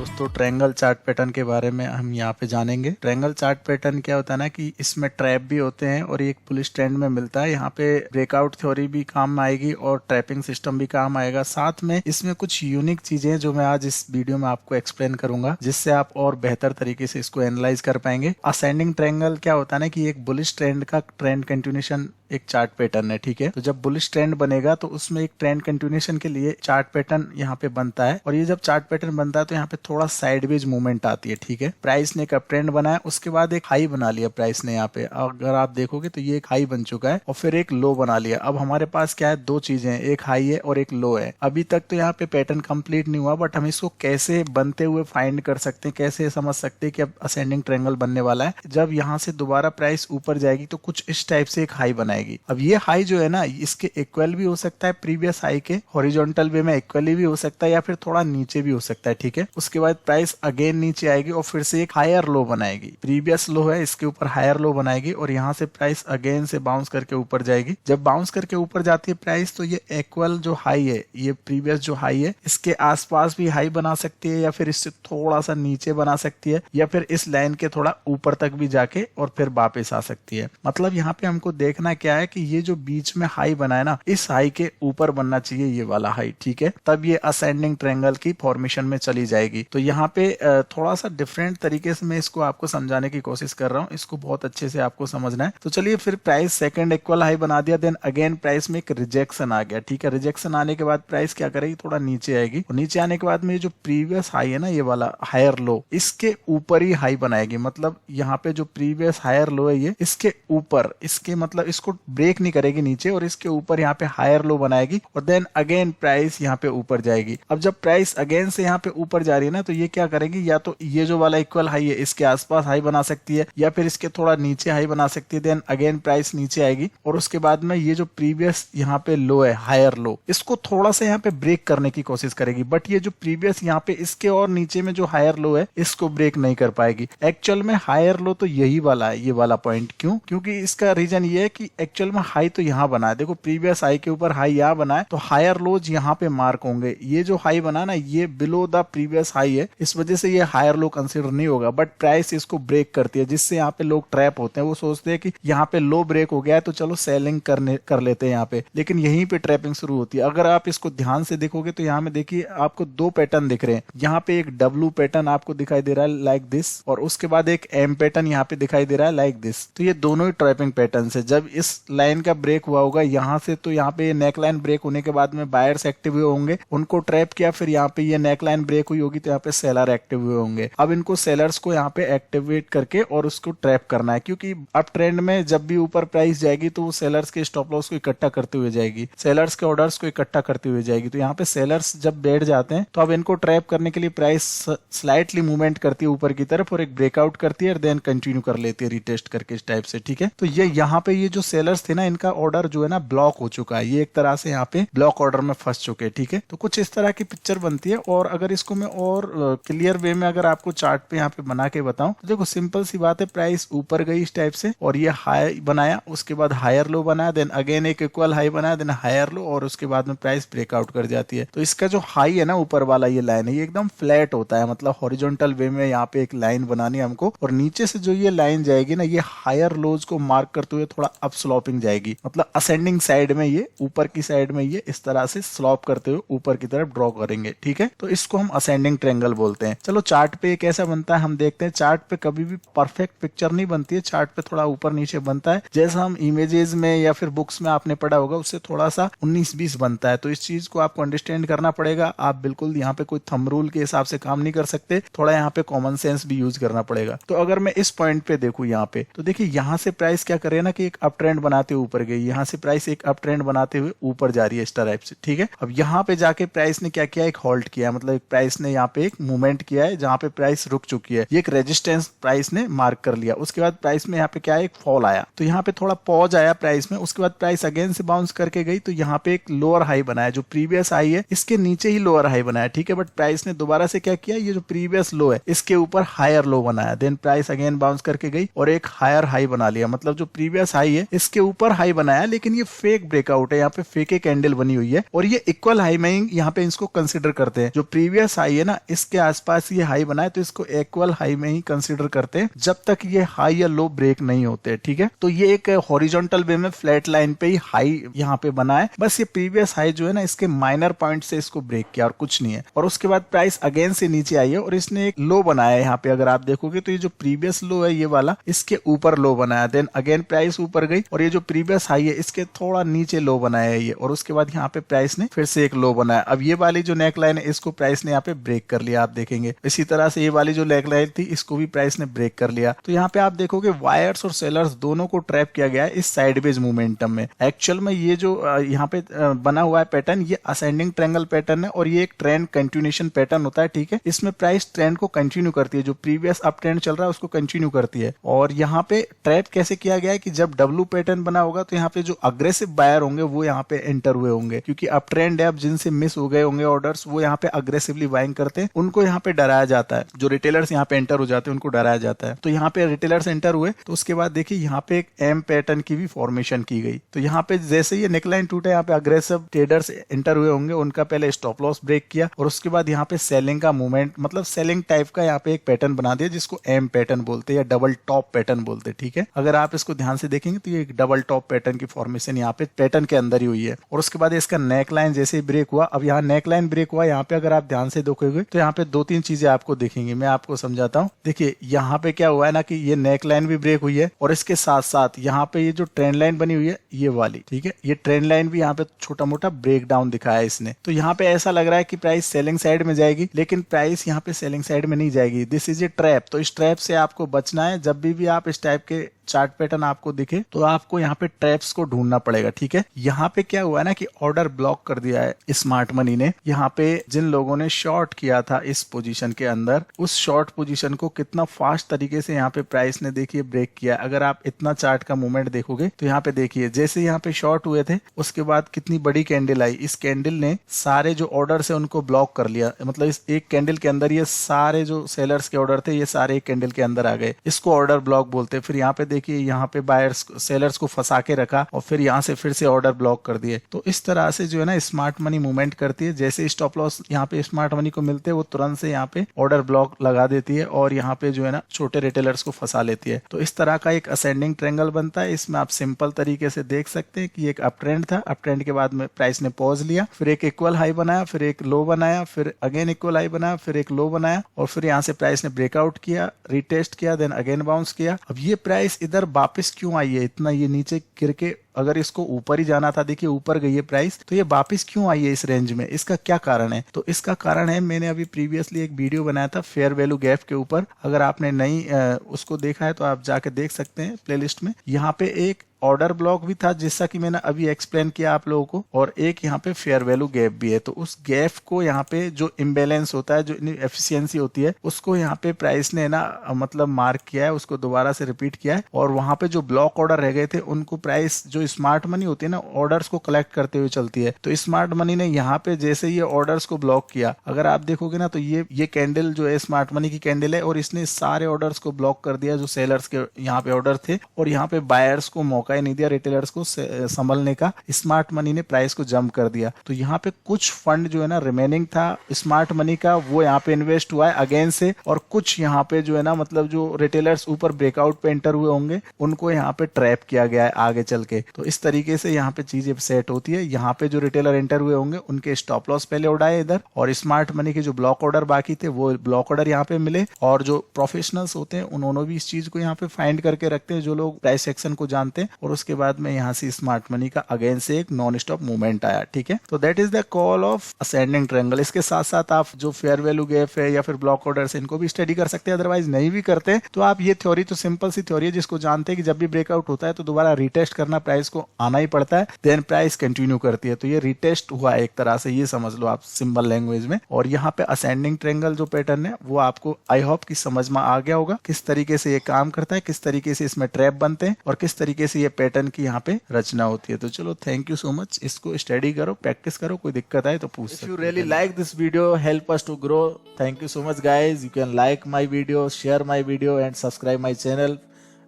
दोस्तों triangle chart pattern के बारे में हम यहाँ पे जानेंगे। ट्रायंगल चार्ट पैटर्न क्या होता है ना कि इसमें ट्रैप भी होते हैं और एक पुलिस ट्रेंड में मिलता है। यहाँ पे ब्रेकआउट थ्योरी भी काम आएगी और ट्रैपिंग सिस्टम भी काम आएगा। साथ में इसमें कुछ यूनिक चीजें जो मैं आज इस वीडियो में आपको एक्सप्लेन करूंगा, जिससे आप और बेहतर तरीके से इसको एनालाइज कर पाएंगे। असेंडिंग ट्रायंगल क्या होता है ना कि एक बुलिश ट्रेंड का ट्रेंड कंटिन्यूएशन एक चार्ट पैटर्न है, ठीक है। तो जब बुलिश ट्रेंड बनेगा तो उसमें एक ट्रेंड कंटिन्यूएशन के लिए चार्ट पैटर्न यहाँ पे बनता है और ये जब चार्ट पैटर्न बनता है तो यहाँ पे थोड़ा साइडवेज मूवमेंट आती है, ठीक है। प्राइस ने एक अप ट्रेंड बनाया, उसके बाद एक हाई बना लिया प्राइस ने। यहाँ पे अगर आप देखोगे तो ये एक हाई बन चुका है और फिर एक लो बना लिया। अब हमारे पास क्या है, दो चीजें हैं, एक हाई है और एक लो है। अभी तक तो यहाँ पे पैटर्न कंप्लीट नहीं हुआ, बट हम इसको कैसे बनते हुए फाइंड कर सकते हैं, कैसे समझ सकते हैं कि अब असेंडिंग ट्रायंगल बनने वाला है। जब यहाँ से दोबारा प्राइस ऊपर जाएगी तो कुछ इस टाइप से एक हाई बनाएगी। अब ये हाई जो है ना, इसके इक्वल भी हो सकता है प्रीवियस हाई के, हॉरिजॉन्टल वे में इक्वली भी हो सकता है या फिर थोड़ा नीचे भी हो सकता है, ठीक है। उसके बाद प्राइस अगेन नीचे आएगी और फिर से एक हायर लो बनाएगी। प्रीवियस लो है, इसके ऊपर हायर लो बनाएगी और यहाँ से प्राइस अगेन से बाउंस करके ऊपर जाएगी। जब बाउंस करके ऊपर जाती है प्राइस तो ये इक्वल जो हाई है, ये प्रीवियस जो हाई है, इसके आसपास भी हाई बना सकती है या फिर इससे थोड़ा सा नीचे बना सकती है या फिर इस लाइन के थोड़ा ऊपर तक भी जाके और फिर वापस आ सकती है। मतलब यहाँ पे हमको देखना क्या है कि ये जो बीच में हाई बना है ना, इस हाई के ऊपर बनना चाहिए ये वाला हाई, ठीक है। तब ये असेंडिंग ट्रायंगल की फॉर्मेशन में चली जाएगी। तो यहाँ पे थोड़ा सा डिफरेंट तरीके से मैं इसको आपको समझाने की कोशिश कर रहा हूँ, इसको बहुत अच्छे से आपको समझना है। तो चलिए, फिर प्राइस सेकंड इक्वल हाई बना दिया, देन अगेन प्राइस में एक रिजेक्शन आ गया, ठीक है। रिजेक्शन आने के बाद प्राइस क्या करेगी, थोड़ा नीचे आएगी और नीचे आने के बाद में जो प्रीवियस हाई है ना, ये वाला हायर लो, इसके ऊपर ही हाई बनाएगी। मतलब यहाँ पे जो प्रीवियस हायर लो है ये इसके ऊपर, इसके मतलब इसको ब्रेक नहीं करेगी नीचे और इसके ऊपर यहाँ पे हायर लो बनाएगी और देन अगेन प्राइस यहाँ पे ऊपर जाएगी। अब जब प्राइस अगेन से यहाँ पे ऊपर जा रही है ना, तो ये क्या करेगी, या तो ये जो वाला इक्वल हाई है इसके आसपास हाई बना सकती है या फिर इसके थोड़ा नीचे हाई बना सकती है। देन अगेन प्राइस नीचे आएगी और उसके बाद में ये जो प्रीवियस यहाँ पे लो है, हायर लो, इसको थोड़ा सा यहाँ पे ब्रेक करने की कोशिश करेगी। बट ये जो प्रीवियस यहाँ पे इसके और नीचे में जो हायर लो है, इसको ब्रेक नहीं कर पाएगी। एक्चुअल में हायर लो तो यही वाला है, ये वाला पॉइंट। क्यों? क्योंकि इसका रीजन ये है कि एक्चुअल में हाई तो यहाँ बना है, देखो प्रीवियस हाई के ऊपर हाई यहाँ बना है, तो हायर लोज यहाँ पे मार्क होंगे। ये जो हाई बना ना, ये बिलो द प्रीवियस हाई है, इस वजह से ये हायर लो कंसीडर नहीं होगा। बट प्राइस इसको ब्रेक करती है, जिससे यहाँ पे लोग ट्रैप होते हैं। वो सोचते हैं कि यहाँ पे लो ब्रेक हो गया है तो चलो सेलिंग कर लेते हैं यहाँ पे, लेकिन यहीं पे ट्रैपिंग शुरू होती है। अगर आप इसको ध्यान से देखोगे तो यहाँ में देखिए आपको दो पैटर्न दिख रहे हैं। यहाँ पे एक डब्ल्यू पैटर्न आपको दिखाई दे रहा है लाइक दिस, और उसके बाद एक एम पैटर्न यहाँ पे दिखाई दे रहा है लाइक दिस। तो ये दोनों ही ट्रैपिंग पैटर्न है। जब इस लाइन का ब्रेक हुआ होगा यहाँ से, तो यहाँ पे ये नेक लाइन ब्रेक होने के बाद में बायर्स एक्टिव हुए होंगे, उनको ट्रैप किया, फिर यहाँ पे ये नेक लाइन ब्रेक हुई होगी तो यहाँ पे सेलर एक्टिव हुए होंगे। अब इनको सेलर्स को यहाँ पे एक्टिवेट करके और उसको ट्रैप करना है, क्योंकि अब ट्रेंड में जब भी ऊपर प्राइस जाएगी तो वो सेलर्स के स्टॉप लॉस को इकट्ठा करते हुए जाएगी, सेलर्स के ऑर्डर्स को इकट्ठा करते हुए जाएगी। तो यहाँ पे सेलर्स जब बैठ जाते हैं तो अब इनको ट्रैप करने के लिए प्राइस स्लाइटली मूवमेंट करती है ऊपर की तरफ और एक ब्रेकआउट करती है और देन कंटिन्यू कर लेती है रिटेस्ट करके इस टाइप से, ठीक है। तो ये यहाँ पे ये जो सेलर्स थे ना, इनका ऑर्डर जो है ना ब्लॉक हो चुका है, ये एक तरह से यहाँ पे ब्लॉक ऑर्डर में फंस चुके हैं, ठीक है। तो कुछ इस तरह की पिक्चर बनती है। और अगर इसको मैं और क्लियर वे में अगर आपको चार्ट पे यहाँ पे बना के बताऊं तो देखो सिंपल सी बात है, प्राइस ऊपर गई इस टाइप से और ये हाई बनाया, उसके बाद हायर लो बनाया, देन अगेन एक इक्वल हाई बनाया, देन हायर लो, और उसके बाद में प्राइस ब्रेकआउट कर जाती है। तो इसका जो हाई है ना ऊपर वाला, ये लाइन है, ये एकदम फ्लैट होता है, मतलब हॉरिजॉन्टल वे में यहाँ पे एक लाइन बनानी है हमको, और नीचे से जो ये लाइन जाएगी ना, ये हायर लोज को मार्क करते हुए थोड़ा अप स्लोपिंग जाएगी, मतलब असेंडिंग साइड में, ये ऊपर की साइड में ये इस तरह से स्लॉप करते हुए ऊपर की तरफ ड्रॉ करेंगे, ठीक है। तो इसको हम असेंडिंग ट्रायंगल बोलते हैं। चलो चार्ट पे कैसा बनता है हम देखते हैं। चार्ट पे कभी भी परफेक्ट पिक्चर नहीं बनती है, चार्ट पे थोड़ा ऊपर नीचे बनता है। जैसा हम इमेजेस में या फिर बुक्स में आपने पढ़ा होगा, उससे थोड़ा सा 19-20 बनता है। तो इस चीज को आपको अंडरस्टैंड करना पड़ेगा। आप बिल्कुल यहाँ पे कोई थंब रूल के हिसाब से काम नहीं कर सकते, थोड़ा यहाँ पे कॉमन सेंस भी यूज करना पड़ेगा। तो अगर मैं इस पॉइंट पे देखूं यहाँ पे, तो देखिए यहाँ से प्राइस क्या करे ना कि एक अप ट्रेंड बनाते हुए ऊपर गई, यहाँ से प्राइस एक अप ट्रेंड बनाते हुए ऊपर जा रही है इस टाइप से, ठीक है। अब यहाँ पे जाके प्राइस ने क्या किया, एक होल्ड किया, मतलब प्राइस ने यहाँ पे एक मूवमेंट किया है जहाँ पे प्राइस रुक चुकी है, ये एक रेजिस्टेंस प्राइस ने मार्क कर लिया। उसके बाद प्राइस में यहाँ पे क्या है, एक फॉल आया, तो यहाँ पे थोड़ा पॉज आया प्राइस में। उसके बाद प्राइस अगेन से बाउंस करके गई, तो यहाँ पे एक लोअर हाई बनाया, जो प्रीवियस हाई है इसके नीचे ही लोअर हाई बनाया, ठीक है। बट प्राइस ने दोबारा से क्या किया, ये जो प्रीवियस लो है इसके ऊपर हायर लो बनाया, देन प्राइस अगेन बाउंस करके गई और एक हायर हाई बना लिया, मतलब जो प्रीवियस हाई है इस इसके ऊपर हाई बनाया, लेकिन ये फेक ब्रेकआउट है, यहाँ पे फेक एक कैंडल बनी हुई है और ये इक्वल हाई में यहाँ पे इसको कंसिडर करते हैं। जो प्रीवियस हाई है ना, इसके आसपास ये हाई बनाए तो इसको इक्वल हाई में ही कंसिडर करते हैं जब तक ये हाई या लो ब्रेक नहीं होते। ठीक है, तो ये एक हॉरिजॉन्टल वे में फ्लैट लाइन पे ही हाई यहाँ पे बना है, बस ये प्रीवियस हाई जो है ना इसके माइनर पॉइंट से इसको ब्रेक किया और कुछ नहीं है। और उसके बाद प्राइस अगेन से नीचे आई है और इसने एक लो बनाया है यहाँ पे। अगर आप देखोगे तो ये जो प्रीवियस लो है ये वाला, इसके ऊपर लो बनाया, देन अगेन प्राइस ऊपर गई और ये जो प्रीवियस हाई है इसके थोड़ा नीचे लो बनाया है ये, और उसके बाद यहाँ पे प्राइस ने फिर से एक लो बनाया। अब ये वाली जो नेक लाइन है इसको प्राइस ने यहाँ पे ब्रेक कर लिया, आप देखेंगे। इसी तरह से ये वाली जो नेक लाइन थी इसको भी प्राइस ने ब्रेक कर लिया। तो यहाँ पे आप देखोगे वायर्स और सेलर्स दोनों को ट्रैप किया गया है इस साइडवेज मोमेंटम में। एक्चुअल में ये जो यहाँ पे बना हुआ है पैटर्न, ये असेंडिंग ट्रायंगल पैटर्न है और ये एक ट्रेंड कंटिन्यूएशन पैटर्न होता है। ठीक है, इसमें प्राइस ट्रेंड को कंटिन्यू करती है, जो प्रीवियस अप ट्रेंड चल रहा है उसको कंटिन्यू करती है। और यहाँ पे ट्रैप कैसे किया गया है कि जब डब्ल्यू पैटर्न बना होगा तो यहाँ पे जो अग्रेसिव बायर होंगे वो यहाँ पे एंटर हुए होंगे, क्योंकि अप ट्रेंड है, अब जिनसे मिस हो गए होंगे ऑर्डर्स वो यहाँ पे अग्रेसिवली बाइंग करते हैं, उनको यहाँ पे डराया जाता है। जो रिटेलर्स यहाँ पे एंटर हो जाते हैं उनको डराया जाता है। तो यहाँ पे रिटेलर्स एंटर हुए तो उसके बाद देखिए यहाँ पे एक एम पैटर्न की भी फॉर्मेशन की गई। तो यहाँ पे जैसे ये नेकलाइन टूटा, यहाँ पे अग्रेसिव ट्रेडर्स एंटर हुए होंगे, उनका पहले स्टॉप लॉस ब्रेक किया और उसके बाद यहाँ पे सेलिंग का मूवमेंट, मतलब सेलिंग टाइप का यहाँ पे एक पैटर्न बना दिया जिसको एम पैटर्न बोलते हैं या डबल टॉप पैटर्न बोलते हैं। ठीक है, अगर आप इसको ध्यान से देखेंगे तो ये एक डबल टॉप पैटर्न की फॉर्मेशन यहाँ पे पैटर्न के अंदर ही हुई है। और उसके बाद इसका नेक लाइन जैसे ही ब्रेक हुआ, अब यहाँ नेक लाइन ब्रेक हुआ, यहाँ पे अगर आप ध्यान से देखोगे तो यहाँ पे दो तीन चीजें आपको दिखेंगी, मैं आपको समझाता हूँ। देखिए यहाँ पे क्या हुआ है ना कि ये नेक लाइन भी ब्रेक हुई है और इसके साथ साथ यहाँ पे ये जो ट्रेंड लाइन बनी हुई है ये वाली, ठीक है, ये ट्रेंड लाइन भी यहाँ पे छोटा मोटा ब्रेक डाउन दिखाया है इसने। तो यहाँ पे ऐसा लग रहा है कि प्राइस सेलिंग साइड में जाएगी, लेकिन प्राइस यहाँ पे सेलिंग साइड में नहीं जाएगी। This is a trap. तो इस ट्रैप से आपको बचना है। जब भी आप इस टाइप के चार्ट पैटर्न आपको दिखे तो आपको यहाँ पे ट्रैप्स को ढूंढना पड़ेगा। ठीक है, यहाँ पे क्या हुआ है ना कि ऑर्डर ब्लॉक कर दिया है स्मार्ट मनी ने। यहाँ पे जिन लोगों ने शॉर्ट किया था इस पोजीशन के अंदर, उस शॉर्ट पोजीशन को कितना फास्ट तरीके से यहाँ पे प्राइस ने देखिए ब्रेक किया। अगर आप इतना चार्ट का मूवमेंट देखोगे तो यहाँ पे देखिए जैसे यहाँ पे शॉर्ट हुए थे उसके बाद कितनी बड़ी कैंडल आई। इस कैंडल ने सारे जो ऑर्डर है उनको ब्लॉक कर लिया, मतलब इस एक कैंडल के अंदर ये सारे जो सेलर्स के ऑर्डर थे ये सारे एक कैंडल के अंदर आ गए। इसको ऑर्डर ब्लॉक बोलते हैं। फिर यहाँ पे देखिए यहाँ पे बायर्स सेलर्स को फंसा के रखा और फिर यहाँ से फिर से ऑर्डर ब्लॉक कर दिए। तो इस तरह से जो है ना स्मार्ट मनी मूवमेंट करती है। जैसे स्टॉप लॉस यहाँ पे स्मार्ट मनी को मिलते हैं वो तुरंत से यहाँ पे ऑर्डर ब्लॉक लगा देती है और यहाँ पे जो है ना छोटे रिटेलर्स को फंसा लेती है। तो इस तरह का एक असेंडिंग ट्रायंगल बनता है। इसमें आप सिंपल तरीके से देख सकते हैं कि एक अप ट्रेंड था, अप ट्रेंड के बाद में प्राइस ने पॉज लिया, फिर एक इक्वल हाई बनाया, फिर एक लो बनाया, फिर अगेन इक्वल हाई बनाया, फिर एक लो बनाया और फिर यहाँ से प्राइस ने ब्रेकआउट किया, रिटेस्ट किया, देन अगेन बाउंस किया। अब ये प्राइस इधर वापस क्यों आई है इतना, ये नीचे गिर के अगर इसको ऊपर ही जाना था, देखिए ऊपर गई है प्राइस, तो ये वापस क्यों आई है इस रेंज में, इसका क्या कारण है? तो इसका कारण है, मैंने अभी प्रीवियसली एक वीडियो बनाया था फेयर वैल्यू गैप के ऊपर। अगर आपने नहीं उसको देखा है तो आप जाके देख सकते हैं प्लेलिस्ट में। यहाँ पे एक ऑर्डर ब्लॉक भी था जैसा कि मैंने अभी एक्सप्लेन किया आप लोगों को, और एक यहाँ पे फेयर वैल्यू गैप भी है। तो उस गैप को यहाँ पे जो इम्बेलेंस होता है, जो एफिशिएंसी होती है, उसको यहाँ पे प्राइस ने ना मतलब मार्क किया है, उसको दोबारा से रिपीट किया है। और वहां पे जो ब्लॉक ऑर्डर रह गए थे उनको प्राइस, जो स्मार्ट मनी होती है ना ऑर्डर्स को कलेक्ट करते हुए चलती है, तो स्मार्ट मनी ने यहाँ पे जैसे ये ऑर्डर्स को ब्लॉक किया, अगर आप देखोगे ना तो ये कैंडल जो है स्मार्ट मनी की कैंडल है और इसने सारे ऑर्डर्स को ब्लॉक कर दिया जो सेलर्स के यहाँ पे ऑर्डर थे, और यहाँ पे बायर्स को मौका ही नहीं दिया रिटेलर्स को संभलने का। स्मार्ट मनी ने प्राइस को जंप कर दिया। तो यहाँ पे कुछ फंड जो है ना रिमेनिंग था स्मार्ट मनी का, वो यहाँ पे इन्वेस्ट हुआ है अगेन से, और कुछ यहाँ पे जो है ना मतलब जो रिटेलर्स ऊपर ब्रेकआउट पे एंटर हुए होंगे उनको यहाँ पे ट्रैप किया गया है आगे चल के। तो इस तरीके से यहाँ पे चीजें सेट होती है। यहाँ पे जो रिटेलर एंटर हुए होंगे उनके स्टॉप लॉस पहले उड़ाए इधर, और स्मार्ट मनी के जो ब्लॉक ऑर्डर बाकी थे वो ब्लॉक ऑर्डर यहाँ पे मिले, और जो प्रोफेशनल्स होते हैं उन्होंने भी इस चीज को यहाँ पे फाइंड करके रखते हैं, जो लोग प्राइस एक्शन को जानते हैं। और उसके बाद में यहाँ से स्मार्ट मनी का अगेन से एक नॉन स्टॉप मूवमेंट आया। ठीक है, तो that is the call of ascending triangle. इसके साथ साथ आप जो फेयर वैल्यू गैप है या फिर ब्लॉक ऑर्डर्स इनको भी स्टडी कर सकते हैं, अदरवाइज नहीं भी करते तो आप ये थ्योरी तो सिंपल सी थ्योरी है जिसको जानते हैं कि जब भी ब्रेकआउट होता है तो दोबारा रिटेस्ट करना प्राइस को आना ही पड़ता है, देन प्राइस कंटिन्यू करती है। तो ये रिटेस्ट हुआ एक तरह से, ये समझ लो आप सिंपल लैंग्वेज में। और यहाँ पे असेंडिंग ट्रायंगल जो पैटर्न है वो आपको आई होप कि समझ में आ गया होगा किस तरीके से ये काम करता है, किस तरीके से इसमें ट्रैप बनते हैं और किस तरीके से ये पैटर्न की यहाँ पे रचना होती है। तो चलो थैंक यू सो मच, इसको स्टडी करो, प्रैक्टिस करो, कोई दिक्कत आए तो पूछ सकते हो। If you really like this video, help us to grow, thank you so much guys. You can like my video, share my video and subscribe my channel,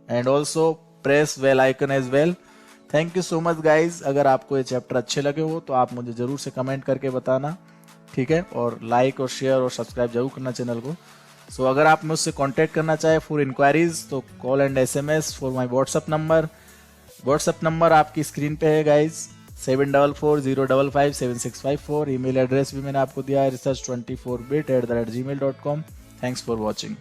and also press bell icon as well. Thank you so much guys. अगर आपको ये chapter अच्छे लगे हो तो आप मुझे जरूर से कमेंट करके बताना, ठीक है, और लाइक और शेयर और सब्सक्राइब जरूर करना चैनल को। सो अगर आप मुझसे कांटेक्ट करना चाहे फॉर इंक्वायरीज तो call and SMS for my WhatsApp number. WhatsApp number आपकी स्क्रीन पे है गाइज, 7440557654। ईमेल एड्रेस भी मैंने आपको दिया है research24bit@gmail.com। Thanks for watching.